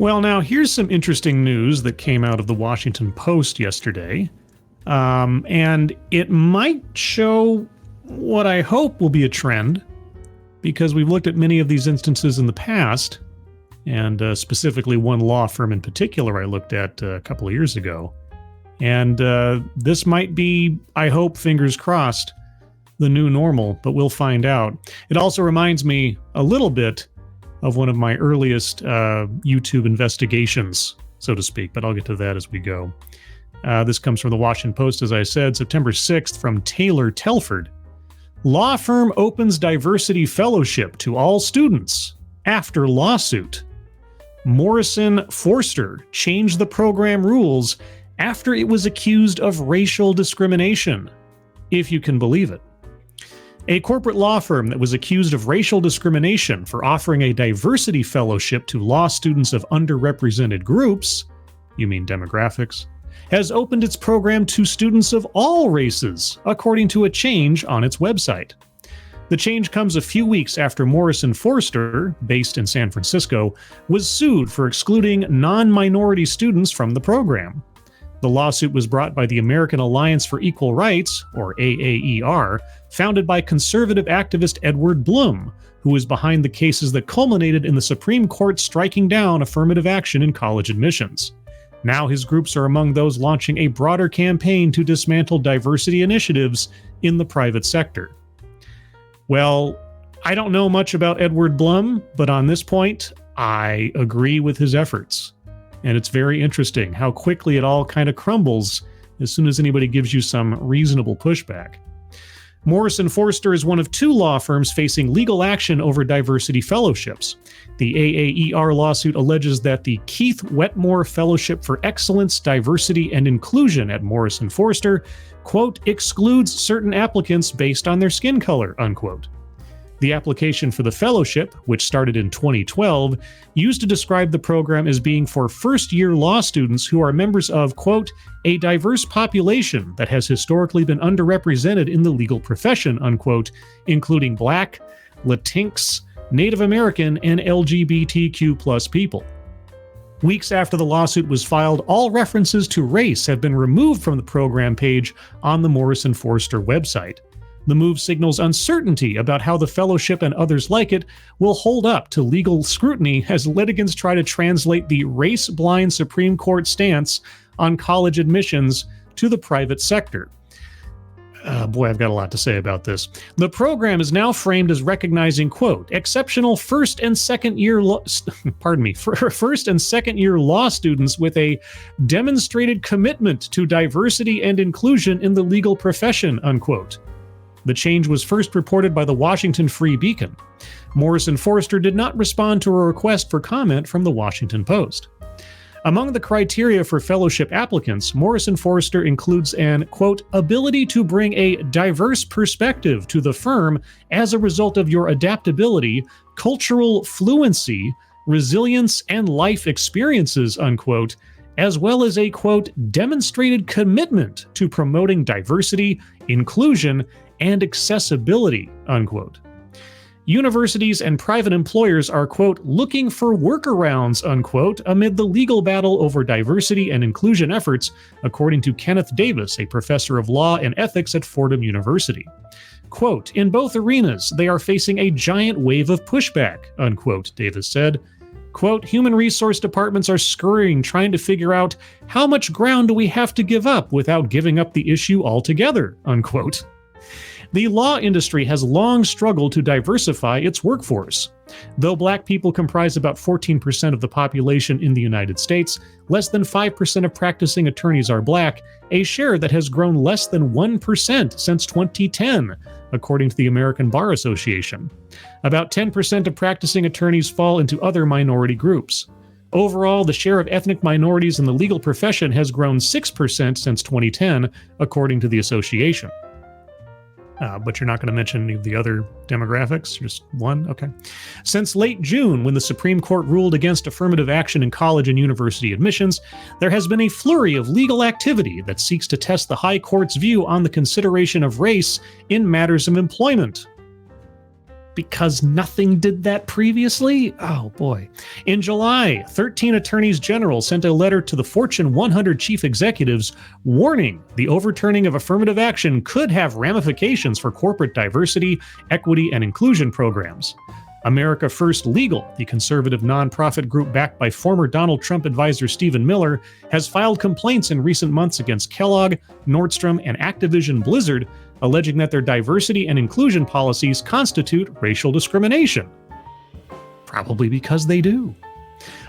Well, now here's some interesting news that came out of the Washington Post yesterday. And it might show what I hope will be a trend, because we've looked at many of these instances in the past, and specifically one law firm in particular I looked at a couple of years ago. And this might be, I hope, fingers crossed, the new normal, but we'll find out. It also reminds me a little bit of one of my earliest YouTube investigations, so to speak, but I'll get to that as we go. This comes from the Washington Post, as I said, September 6th, from Taylor Telford. Law firm opens diversity fellowship to all students after lawsuit. Morrison Foerster changed the program rules after it was accused of racial discrimination, if you can believe it. A corporate law firm that was accused of racial discrimination for offering a diversity fellowship to law students of underrepresented groups, you mean demographics, has opened its program to students of all races, according to a change on its website. The change comes a few weeks after Morrison Foerster, based in San Francisco, was sued for excluding non-minority students from the program. The lawsuit was brought by the American Alliance for Equal Rights, or AAER, founded by conservative activist Edward Blum, who was behind the cases that culminated in the Supreme Court striking down affirmative action in college admissions. Now his groups are among those launching a broader campaign to dismantle diversity initiatives in the private sector. Well, I don't know much about Edward Blum, but on this point, I agree with his efforts. And it's very interesting how quickly it all kind of crumbles as soon as anybody gives you some reasonable pushback. Morrison Foerster is one of two law firms facing legal action over diversity fellowships. The AAER lawsuit alleges that the Keith Wetmore Fellowship for Excellence, Diversity, and Inclusion at Morrison Foerster, quote, excludes certain applicants based on their skin color, unquote. The application for the fellowship, which started in 2012, used to describe the program as being for first-year law students who are members of, quote, a diverse population that has historically been underrepresented in the legal profession, unquote, including Black, Latinx, Native American, and LGBTQ+ people. Weeks after the lawsuit was filed, all references to race have been removed from the program page on the Morrison Foerster website. The move signals uncertainty about how the fellowship and others like it will hold up to legal scrutiny as litigants try to translate the race-blind Supreme Court stance on college admissions to the private sector. Boy, I've got a lot to say about this. The program is now framed as recognizing, quote, exceptional first and second year law students with a demonstrated commitment to diversity and inclusion in the legal profession, unquote. The change was first reported by the Washington Free Beacon. Morrison Foerster did not respond to a request for comment from the Washington Post. Among the criteria for fellowship applicants, Morrison Foerster includes an, quote, ability to bring a diverse perspective to the firm as a result of your adaptability, cultural fluency, resilience, and life experiences, unquote, as well as a, quote, demonstrated commitment to promoting diversity, inclusion, and accessibility, unquote. Universities and private employers are, quote, looking for workarounds, unquote, amid the legal battle over diversity and inclusion efforts, according to Kenneth Davis, a professor of law and ethics at Fordham University. Quote, in both arenas, they are facing a giant wave of pushback, unquote, Davis said. Quote, human resource departments are scurrying, trying to figure out how much ground do we have to give up without giving up the issue altogether, unquote. The law industry has long struggled to diversify its workforce. Though Black people comprise about 14% of the population in the United States, less than 5% of practicing attorneys are Black, a share that has grown less than 1% since 2010, according to the American Bar Association. About 10% of practicing attorneys fall into other minority groups. Overall, the share of ethnic minorities in the legal profession has grown 6% since 2010, according to the association. But you're not going to mention any of the other demographics? Just one? Okay. Since late June, when the Supreme Court ruled against affirmative action in college and university admissions, there has been a flurry of legal activity that seeks to test the High Court's view on the consideration of race in matters of employment. because nothing did that previously? Oh boy. In July, 13 attorneys general sent a letter to the Fortune 100 chief executives warning the overturning of affirmative action could have ramifications for corporate diversity, equity, and inclusion programs. America First Legal, the conservative nonprofit group backed by former Donald Trump advisor Stephen Miller, has filed complaints in recent months against Kellogg, Nordstrom, and Activision Blizzard, alleging that their diversity and inclusion policies constitute racial discrimination. Probably because they do.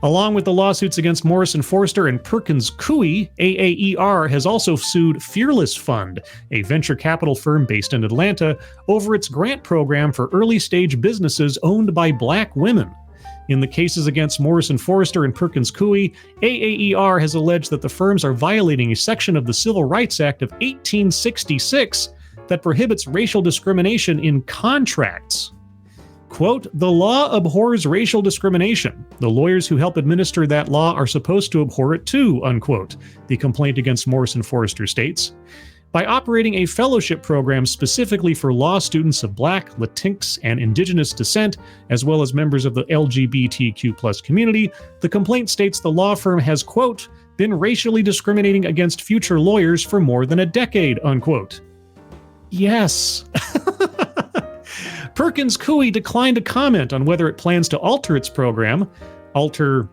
Along with the lawsuits against Morrison, Foerster, and Perkins Coie, AAER has also sued Fearless Fund, a venture capital firm based in Atlanta, over its grant program for early-stage businesses owned by Black women. In the cases against Morrison, Foerster, and Perkins Coie, AAER has alleged that the firms are violating a section of the Civil Rights Act of 1866 that prohibits racial discrimination in contracts. Quote, "The law abhors racial discrimination. The lawyers who help administer that law are supposed to abhor it too," unquote, the complaint against Morrison Foerster states. By operating a fellowship program specifically for law students of Black, Latinx, and Indigenous descent, as well as members of the LGBTQ+ community, the complaint states the law firm has, quote, "been racially discriminating against future lawyers for more than a decade," unquote. Yes. Perkins Coie declined to comment on whether it plans to alter its program, referring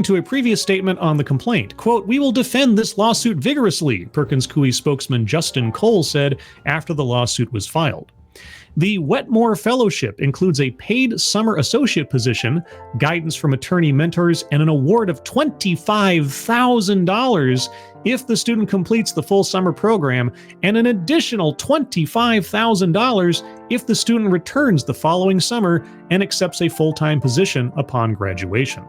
to a previous statement on the complaint. Quote, "We will defend this lawsuit vigorously," Perkins Coie spokesman Justin Cole said after the lawsuit was filed. The Wetmore Fellowship includes a paid summer associate position, guidance from attorney mentors, and an award of $25,000 if the student completes the full summer program, and an additional $25,000 if the student returns the following summer and accepts a full-time position upon graduation.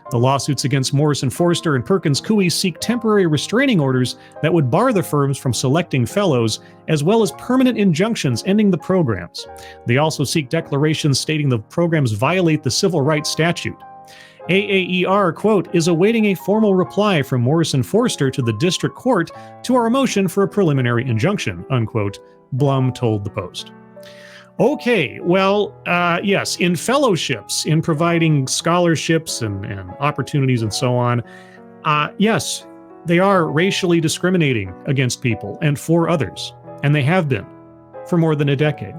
The lawsuits against Morrison, Foerster, and Perkins Coie seek temporary restraining orders that would bar the firms from selecting fellows, as well as permanent injunctions ending the programs. They also seek declarations stating the programs violate the Civil Rights Statute. AAER, quote, "is awaiting a formal reply from Morrison Foerster to the district court to our motion for a preliminary injunction," unquote, Blum told the Post. Okay, well, yes, in fellowships, in providing scholarships and opportunities and so on, yes, they are racially discriminating against people and for others, and they have been for more than a decade.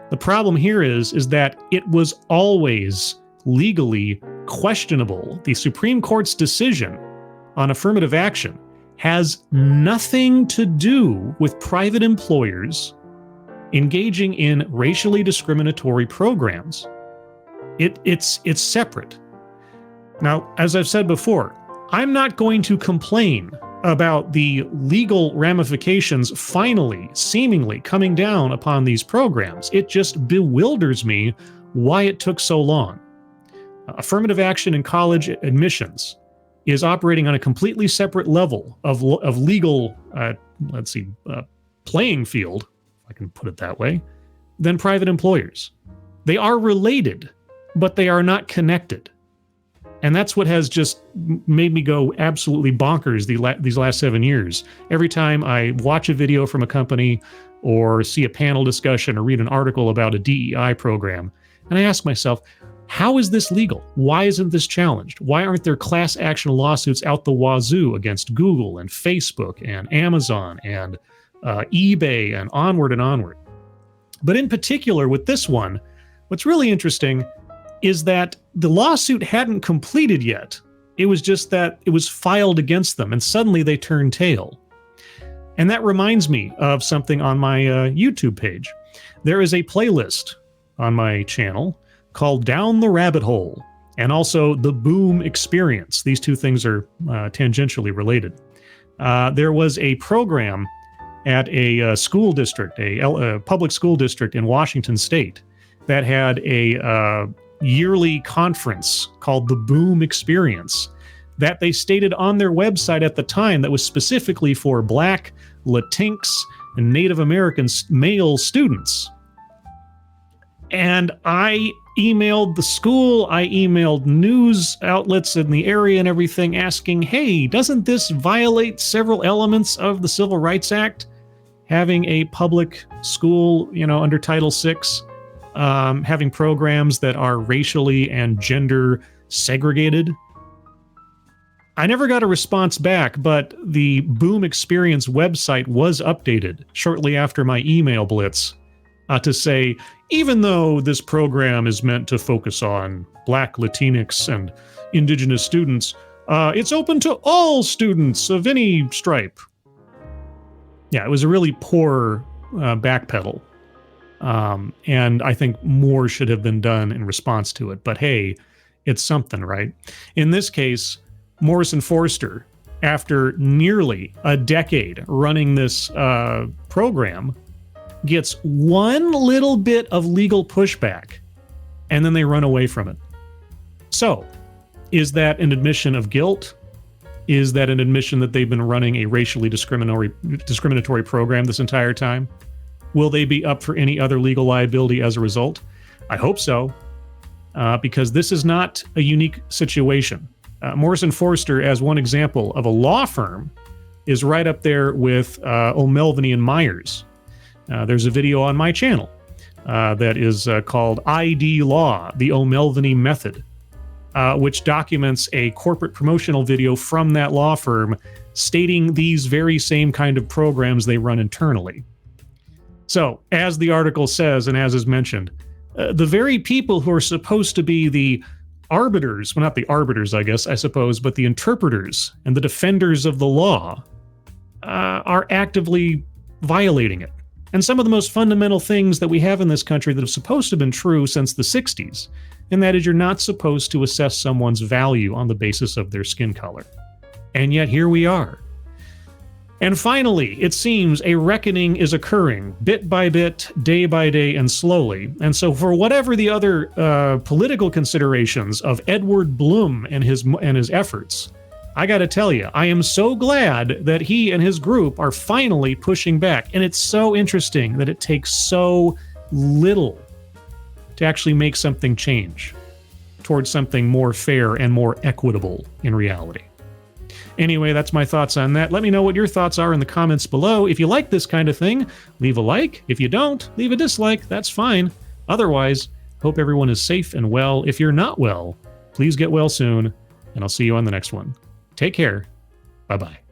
The problem here is that it was always legally questionable. The Supreme Court's decision on affirmative action has nothing to do with private employers engaging in racially discriminatory programs. It's separate. Now, as I've said before, I'm not going to complain about the legal ramifications finally, seemingly coming down upon these programs. It just bewilders me why it took so long. Affirmative action in college admissions is operating on a completely separate level of legal, playing field, if I can put it that way, than private employers. They are related, but they are not connected. And that's what has just made me go absolutely bonkers these last 7 years. Every time I watch a video from a company or see a panel discussion or read an article about a DEI program, and I ask myself, how is this legal? Why isn't this challenged? Why aren't there class action lawsuits out the wazoo against Google and Facebook and Amazon and eBay and onward and onward? But in particular with this one, what's really interesting is that the lawsuit hadn't completed yet. It was just that it was filed against them, and suddenly they turned tail. And that reminds me of something on my YouTube page. There is a playlist on my channel called Down the Rabbit Hole, and also The Boom Experience. These two things are tangentially related. There was a program at a school district, a public school district in Washington State, that had a yearly conference called the Boom Experience that they stated on their website at the time that was specifically for Black, Latinx, and Native American male students. And I emailed the school, I emailed news outlets in the area and everything asking, hey, doesn't this violate several elements of the Civil Rights Act? having a public school, under Title VI, having programs that are racially and gender segregated? I never got a response back, but the Boom Experience website was updated shortly after my email blitz to say, even though this program is meant to focus on Black, Latinx, and Indigenous students, it's open to all students of any stripe. Yeah, it was a really poor backpedal. And I think more should have been done in response to it. But hey, it's something, right? In this case, Morrison Foerster, after nearly a decade running this program, gets one little bit of legal pushback, and then they run away from it. So, is that an admission of guilt? Is that an admission that they've been running a racially discriminatory program this entire time? Will they be up for any other legal liability as a result? I hope so, because this is not a unique situation. Morrison Foerster, as one example of a law firm, is right up there with O'Melveny and Myers. There's a video on my channel that is called ID Law, the O'Melveny Method, which documents a corporate promotional video from that law firm stating these very same kind of programs they run internally. So, as the article says, and as is mentioned, the very people who are supposed to be the arbiters, well, not the arbiters, I guess, I suppose, but the interpreters and the defenders of the law are actively violating it. And some of the most fundamental things that we have in this country that have supposed to have been true since the 60s, and that is you're not supposed to assess someone's value on the basis of their skin color. And yet here we are. And finally, it seems a reckoning is occurring bit by bit, day by day, and slowly. And so for whatever the other political considerations of Edward Blum and his efforts, I got to tell you, I am so glad that he and his group are finally pushing back. And it's so interesting that it takes so little to actually make something change towards something more fair and more equitable in reality. Anyway, that's my thoughts on that. Let me know what your thoughts are in the comments below. If you like this kind of thing, leave a like. If you don't, leave a dislike. That's fine. Otherwise, hope everyone is safe and well. If you're not well, please get well soon, and I'll see you on the next one. Take care. Bye-bye.